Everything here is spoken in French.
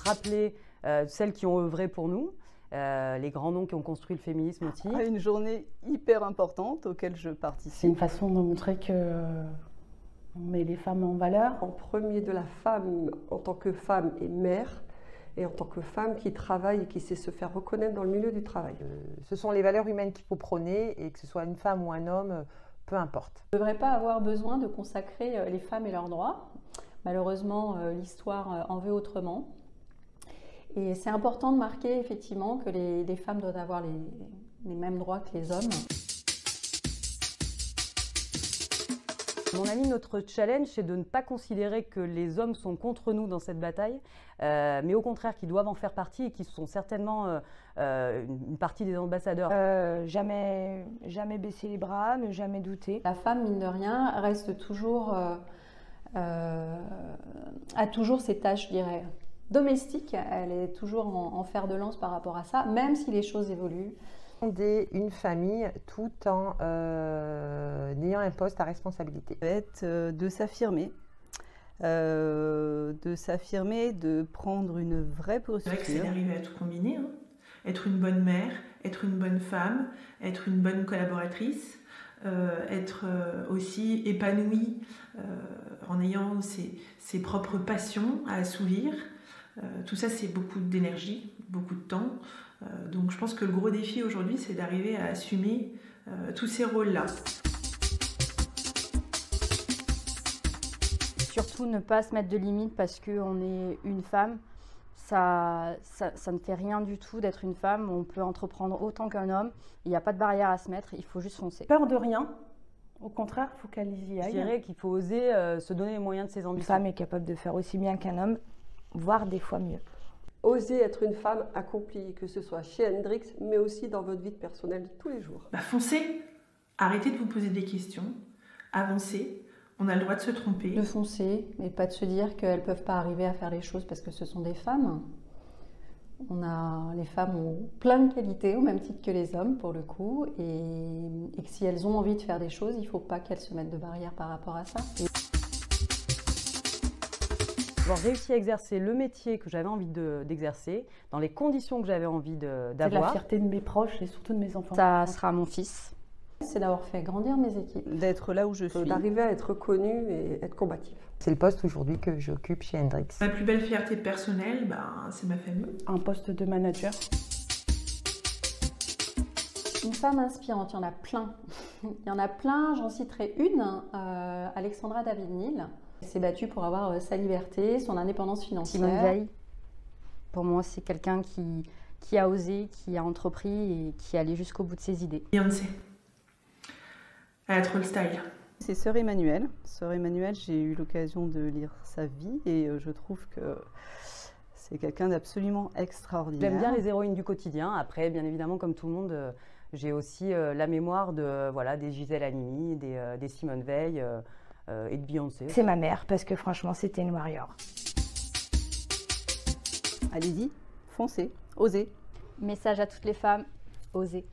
rappeler celles qui ont œuvré pour nous, les grands noms qui ont construit le féminisme aussi. Une journée hyper importante auquel je C'est participe. une façon de montrer que on met les femmes en valeur. En premier de la femme en tant que femme et mère, et en tant que femme qui travaille et qui sait se faire reconnaître dans le milieu du travail. Ce sont les valeurs humaines qu'il faut prôner et que ce soit une femme ou un homme, peu importe. On ne devrait pas avoir besoin de consacrer les femmes et leurs droits. Malheureusement, l'histoire en veut autrement. Et c'est important de marquer effectivement que les femmes doivent avoir les mêmes droits que les hommes. À mon avis, notre challenge, c'est de ne pas considérer que les hommes sont contre nous dans cette bataille, mais au contraire qu'ils doivent en faire partie et qu'ils sont certainement une partie des ambassadeurs. Jamais baisser les bras, ne jamais douter. La femme, mine de rien, reste toujours, a toujours ses tâches, je dirais, domestiques. Elle est toujours en fer de lance par rapport à ça, même si les choses évoluent. Fonder une famille tout en ayant un poste à responsabilité. De s'affirmer, de prendre une vraie C'est vrai que c'est posture. d'arriver à tout combiner, hein. Être une bonne mère, être une bonne femme, être une bonne collaboratrice, être aussi épanouie en ayant ses propres passions à assouvir. Tout ça, c'est beaucoup d'énergie, beaucoup de temps. Donc je pense que le gros défi aujourd'hui, c'est d'arriver à assumer tous ces rôles-là. Surtout ne pas se mettre de limites parce qu'on est une femme. Ça ne fait rien du tout d'être une femme. On peut entreprendre autant qu'un homme. Il n'y a pas de barrière à se mettre, il faut juste foncer. Peur de rien. Au contraire, il faut qu'elle y Je aille. dirais qu'il faut oser se donner les moyens de ses Une ambitions. femme est capable de faire aussi bien qu'un homme, voire des fois mieux. Oser être une femme accomplie, que ce soit chez Hendrix, mais aussi dans votre vie personnelle de tous les jours. Foncez, arrêtez de vous poser des questions, avancez, on a le droit de se tromper. De foncer, et pas de se dire qu'elles ne peuvent pas arriver à faire les choses parce que ce sont des femmes. Les femmes ont plein de qualités, au même titre que les hommes, pour le coup, et que si elles ont envie de faire des choses, il ne faut pas qu'elles se mettent de barrière par rapport à ça. Avoir réussi à exercer le métier que j'avais envie d'exercer, dans les conditions que j'avais envie C'est la d'avoir. fierté de mes proches et surtout de mes enfants. Ça sera mon fils. C'est d'avoir fait grandir mes équipes. D'être là où je suis. D'arriver à être reconnue et être combative. C'est le poste aujourd'hui que j'occupe chez Hendrix. Ma plus belle fierté personnelle, c'est ma famille. Un poste de manager. Une femme inspirante, il y en a plein. Il y en a plein, j'en citerai une, Alexandra David-Néel. Elle s'est battue pour avoir sa liberté, son indépendance financière. Simone Veil, pour moi, c'est quelqu'un qui a osé, qui a entrepris et qui est allé jusqu'au bout de ses idées. Beyoncé. Elle a trop le style. C'est Sœur Emmanuelle. Sœur Emmanuelle, j'ai eu l'occasion de lire sa vie et je trouve que c'est quelqu'un d'absolument extraordinaire. J'aime bien les héroïnes du quotidien. Après, bien évidemment, comme tout le monde, j'ai aussi la mémoire des Gisèle Halimi, des Simone Veil et de Beyoncé. C'est ma mère, parce que franchement, c'était une warrior. Allez-y, foncez, osez. Message à toutes les femmes, osez.